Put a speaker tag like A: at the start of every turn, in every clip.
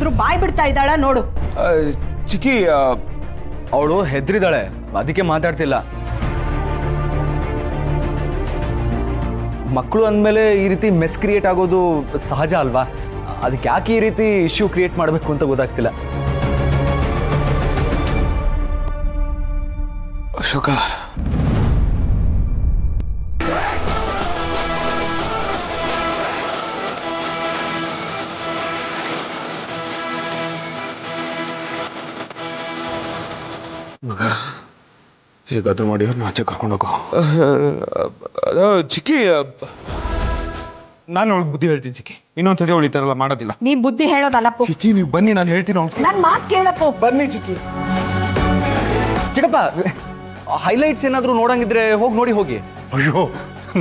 A: ಏನಾದ್ರೂ ಬಾಯ್ ಬಿಡ್ತಾ ಇದ್ದಾಳ ನೋಡು.
B: ಚಿಕ್ಕಿ ಅವಳು ಹೆದ್ರಿದಾಳೆ, ಅದಕ್ಕೆ ಮಾತಾಡ್ತಿಲ್ಲ. ಮಕ್ಕಳು ಅಂದಮೇಲೆ ಈ ರೀತಿ ಮೆಸ್ ಕ್ರಿಯೇಟ್ ಆಗೋದು ಸಹಜ ಅಲ್ವಾ? ಅದಕ್ಕೆ ಯಾಕೆ ಈ ರೀತಿ ಇಶ್ಯೂ ಕ್ರಿಯೇಟ್ ಮಾಡಬೇಕು ಅಂತ ಗೊತ್ತಾಗ್ತಿಲ್ಲ. ಅಶೋಕ,
C: ಹೇಗಾದ್ರೂ ಮಾಡಿ ಅವ್ರನ್ನ ಆಚೆ ಕರ್ಕೊಂಡೋಗೋ. ಚಿಕ್ಕಿ, ನಾನು ಅವಳಿಗೆ ಬುದ್ಧಿ ಹೇಳ್ತೀನಿ ಚಿಕ್ಕಿ. ಇನ್ನೊಂದ್ಸತಿ ಅವಳು ಈ ಥರ ಎಲ್ಲ ಮಾಡೋದಿಲ್ಲ.
A: ನೀ ಬುದ್ಧಿ ಹೇಳೋದಲ್ಲಪ್ಪು.
C: ಚಿಕ್ಕಿ ನೀವು ಬನ್ನಿ, ನಾನು ಹೇಳ್ತೀನಿ ಅವ್ಳು.
A: ನನ್ ಮಾತು ಕೇಳಪ್ಪು.
C: ಬನ್ನಿ ಚಿಕ್ಕಿ.
B: ಚಿಕ್ಕಪ್ಪ, ಹೈಲೈಟ್ಸ್ ಏನಾದರೂ ನೋಡಂಗಿದ್ರೆ ಹೋಗಿ ಹೋಗಿ.
C: ಅಯ್ಯೋ,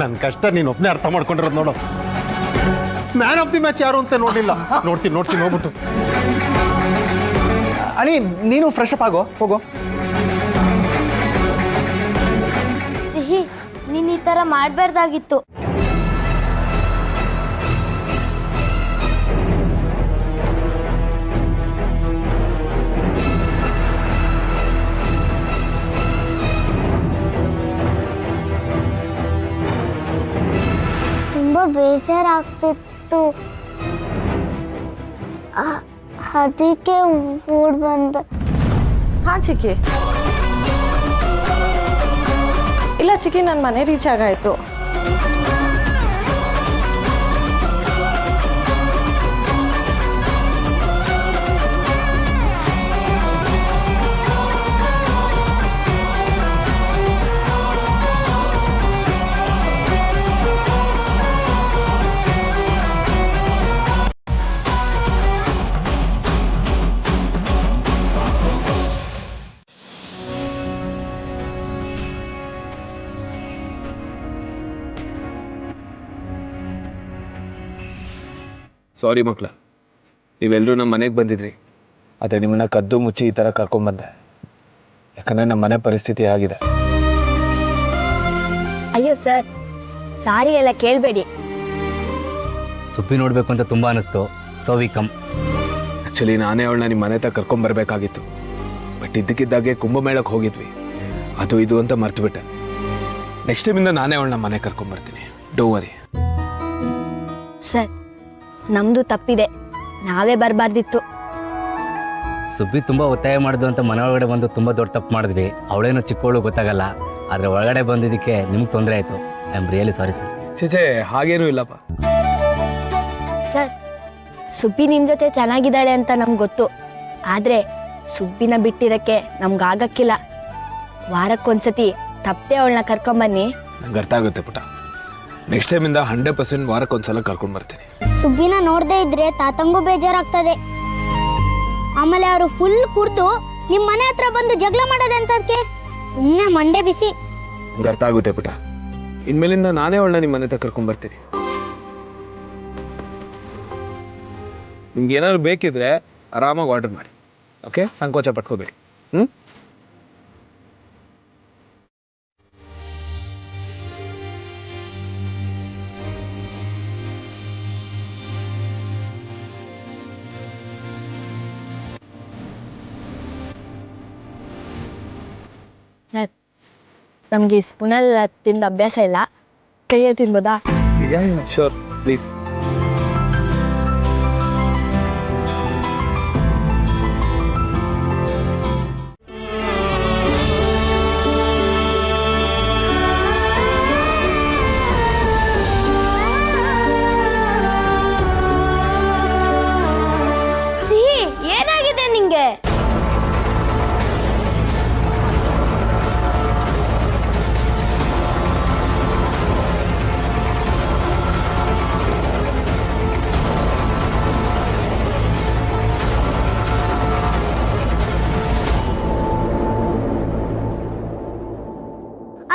C: ನನ್ನ ಕಷ್ಟ ನೀನು ಒಬ್ಬನೇ ಅರ್ಥ ಮಾಡ್ಕೊಂಡಿರೋದು ನೋಡು. ಮ್ಯಾನ್ ಆಫ್ ದಿ ಮ್ಯಾಚ್ ಯಾರು ಅಂತ ನೋಡಿಲ್ಲ. ನೋಡ್ತೀನಿ ಹೋಗ್ಬಿಟ್ಟು.
B: ಅನಿ, ನೀನು ಫ್ರೆಶ್ ಅಪ್ ಆಗೋ, ಹೋಗೋ.
D: ಸಿಹಿ, ನೀನ್ ಈ ತರ ಮಾಡ್ಬಾರ್ದಾಗಿತ್ತು. ತುಂಬಾ ಬೇಜಾರಾಗ್ತಿತ್ತು, ಅದಕ್ಕೆ ಓಡ್ ಬಂದ.
E: ಹಾ ಚಿಕ್ಕಿ, ಇಲ್ಲ ಚಿಕ್ಕಿ, ನನ್ನ ಮನೆ ರೀಚ್ ಆಗಾಯ್ತು.
C: ಸಾರಿ ಮಕ್ಳ, ನೀವೆಲ್ಲರೂ ನಮ್ಮ ಮನೆಗೆ ಬಂದಿದ್ರಿ, ಆದರೆ ನಿಮ್ಮನ್ನ ಕದ್ದು ಮುಚ್ಚಿ ಈ ಥರ ಕರ್ಕೊಂಡ್ಬಂದೆ. ಯಾಕಂದರೆ ನಮ್ಮ ಮನೆ ಪರಿಸ್ಥಿತಿ ಆಗಿದೆ.
D: ಅಯ್ಯೋ ಸರ್, ಸಾರಿ ಎಲ್ಲ ಕೇಳಬೇಡಿ.
B: ಸುಬ್ಬಿ ನೋಡ್ಬೇಕು ಅಂತ ತುಂಬಾ ಅನಿಸ್ತು. So we come.
C: ಆ್ಯಕ್ಚುಲಿ ನಾನೇ ಅವಳನ್ನ ನಿಮ್ಮ ಮನೆ ಹತ್ರ ಕರ್ಕೊಂಬರ್ಬೇಕಾಗಿತ್ತು. ಬಟ್ ಇದ್ದಕ್ಕಿದ್ದಾಗೆ ಕುಂಭಮೇಳಕ್ಕೆ ಹೋಗಿದ್ವಿ, ಅದು ಇದು ಅಂತ ಮರ್ತು ಬಿಟ್ಟೆ. ನೆಕ್ಸ್ಟ್ ಟೈಮಿಂದ ನಾನೇ ಅವಳನ್ನ ಮನೆ ಕರ್ಕೊಂಬರ್ತೀನಿ, ಡೋ ವರಿ.
D: ಸರ್, ನಮ್ದು ತಪ್ಪಿದೆ, ನಾವೇ ಬರಬಾರ್ದಿತ್ತು.
B: ಸುಬ್ಬಿ ತುಂಬಾ ಒತ್ತಾಯ ಮಾಡಿದ್ವು ಅಂತ ಮನೆ ಒಳಗಡೆ ಬಂದು ತುಂಬಾ ದೊಡ್ಡ ತಪ್ಪು ಮಾಡಿದ್ವಿ. ಅವಳೇನೋ ಚಿಕ್ಕವಳು ಗೊತ್ತಾಗಲ್ಲ, ಆದ್ರೆ ಒಳಗಡೆ ಬಂದಿದ್ದಕ್ಕೆ ನಿಮ್ಗೆ ತೊಂದರೆ ಆಯ್ತು. I am really sorry sir.
C: ಚೇಚೆ, ಹಾಗೇನೂ ಇಲ್ಲಪ್ಪ.
D: ಸರ್, ಸುಬ್ಬಿ ನಿಮ್ ಜೊತೆ ಚೆನ್ನಾಗಿದ್ದಾಳೆ ಅಂತ ನಮ್ಗೆ ಗೊತ್ತು, ಆದ್ರೆ ಸುಬ್ಬಿನ ಬಿಟ್ಟಿರಕ್ಕೆ ನಮ್ಗಾಗಕ್ಕಿಲ್ಲ. ವಾರಕ್ಕೊಂದ್ಸತಿ ತಪ್ಪದೆ ಅವಳನ್ನ ಕರ್ಕೊಂಬನ್ನಿ.
C: ನಂಗೆ ಅರ್ಥ ಆಗುತ್ತೆ ಪುಟ. ನೆಕ್ಸ್ಟ್ ಟೈಮಿಂದ 100% ವಾರಕ್ಕೊಂದ್ಸಲ ಕರ್ಕೊಂಡು ಬರ್ತೀನಿ.
D: ಸುಬ್ಬಿನ ನೋಡದೇ ಇದ್ರೆ ತಾತಂಗೂ ಬೇಜಾರಾಗ್ತದೆ. ಆಮೇಲೆ ಅವರು ಫುಲ್ ಕುಡ್ದು ನಿಮ್ ಮನೆ ಹತ್ರ ಬಂದು ಜಗಳ ಮಾಡೋದೆ ಅಂತದಕ್ಕೆ ಸುಮ್ಮನೆ ಮಂಡೆ ಬಿಸಿ.
C: ನಂಗೆ ಅರ್ಥ ಆಗುತ್ತೆ ಪುಟ. ಇನ್ಮೇಲಿಂದ ನಾನೇ ಅವಳನ್ನ ನಿಮ್ಮ ಮನೆ ಹತ್ರ ಕರ್ಕೊಂಡು ಬರ್ತೀನಿ. ನಿಮ್ಗೆ ಏನಾದ್ರು ಬೇಕಿದ್ರೆ ಆರಾಮಾಗಿ ಆರ್ಡರ್ ಮಾಡಿ, ಓಕೆ? ಸಂಕೋಚ ಪಟ್ಕೋಬೇಡಿ.
D: ಸರ್, ನಮ್ಗೆ ಈ ಸ್ಪೂನಲ್ಲಿ ತಿಂದ ಅಭ್ಯಾಸ ಇಲ್ಲ, ಕೈಯಲ್ಲಿ ತಿನ್ಬೋದಾ?
C: Sure, please.
D: ಸಿಹಿ, ಏನಾಗಿದೆ ನಿಂಗೆ?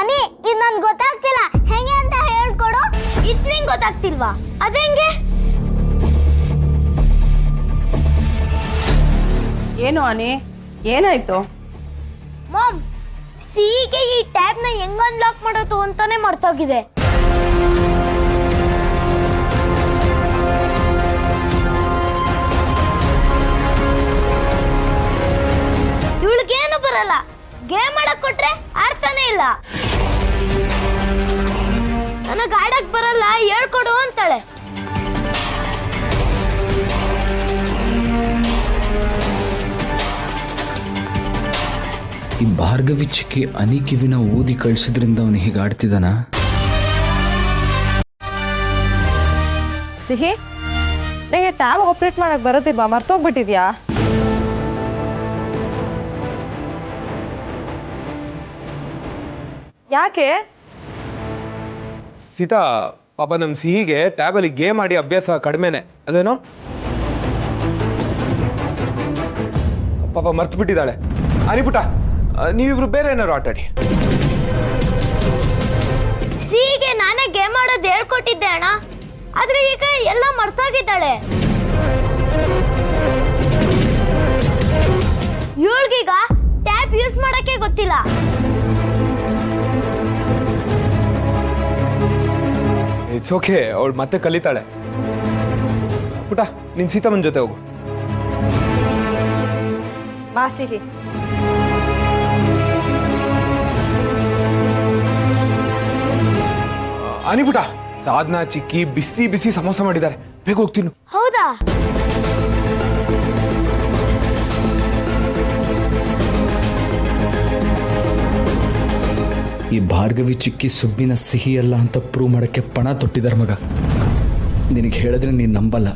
D: ಅನಿ, ಇದು ನನ್ಗೆ ಗೊತ್ತಾಗ್ತಿಲ್ಲ, ಹೆಂಗೆ ಅಂತ ಹೇಳ್ಕೊಡು. ಇದ್ ನಿಂಗೆ ಗೊತ್ತಾಗ್ತಿಲ್ವಾ? ಅതെಂಗೆ?
A: ಏನು ಅನಿ, ಏನಾಯ್ತು?
D: ಮಾಮ್, ಸಿಹಿಗೆ ಈ ಟ್ಯಾಬ್ನ ಹೆಂಗ್ ಅನ್ಲಾಕ್ ಮಾಡೋದು ಅಂತಾನೆ ಮರ್ತೋಗಿದೆ. ನನಗ್ ಆಡಕ್ ಬರಲ್ಲ ಹೇಳ್ಕೊಡು ಅಂತಾಳೆ.
F: ಈ ಭಾರ್ಗವಿ ಚಿಕ್ಕಿ ಅನಿಕಿವಿನ ಊದಿ ಕಳಿಸಿದ್ರಿಂದ ಅವನು ಹೀಗೆ ಆಡ್ತಿದ್ದಾನ?
E: ಸಿಹಿ, ನನಗೆ ಟ್ಯಾಬ್ ಆಪ್ರೇಟ್ ಮಾಡಕ್ ಬರುತ್ತಿಲ್ವಾ? ಮರ್ತೋಗ್ಬಿಟ್ಟಿದ್ಯಾ? ಯಾಕೆ?
C: ಸೀತಾ, ಪಾಪ ನಮ್ಮ ಸಿಹಿಗೆ ಟ್ಯಾಬಲ್ಲಿ ಗೇಮ್ ಆಡಿ ಅಭ್ಯಾಸ ಕಡಿಮೆನೆ, ಅದೇನೋ ಪಾಪ ಮರ್ತು ಬಿಟ್ಟಿದ್ದಾಳೆ. ಅನಿಪುಟ, ನೀವಿಬ್ರು ಬೇರೆ ಏನಾರು ಆಟಾಡಿ.
D: ಸಿಹಿಗೆ ನಾನೇ ಗೇಮ್ ಆಡೋದು ಹೇಳ್ಕೊಟ್ಟಿದ್ದೆ ಅಣ್ಣ, ಆದ್ರೆ ಈಗ ಎಲ್ಲ ಮರ್ತೋಗಿದ್ದಾಳೆ. ಇವಳಿಗೀಗ ಟ್ಯಾಬ್ ಯೂಸ್ ಮಾಡಕ್ಕೆ ಗೊತ್ತಿಲ್ಲ.
C: ಇಟ್ಸ್ ಓಕೆ, ಅವಳು ಮತ್ತೆ ಕಲಿತಾಳೆ. ಪುಟ, ನಿನ್ ಸೀತಮ್ಮನ ಜೊತೆ ಹೋಗು.
E: ಬಾ ಸಿಹಿ.
C: ಅನಿಪುಟ, ಸಾಧನಾ ಚಿಕ್ಕಿ ಬಿಸಿ ಬಿಸಿ ಸಮೋಸ ಮಾಡಿದ್ದಾರೆ, ಬೇಗ ಹೋಗ್ತೀನಿ.
D: ಹೌದಾ?
F: ಈ ಭಾರ್ಗವಿ ಚಿಕ್ಕಿ ಸುಬ್ಬಿನ ಸಿಹಿ ಅಲ್ಲ ಅಂತ ಪ್ರೂವ್ ಮಾಡಕ್ಕೆ ಪಣ ತೊಟ್ಟಿದಾರ ಮಗ. ನಿನಗೆ ಹೇಳಿದ್ರೆ ನೀನು ನಂಬಲ್ಲ.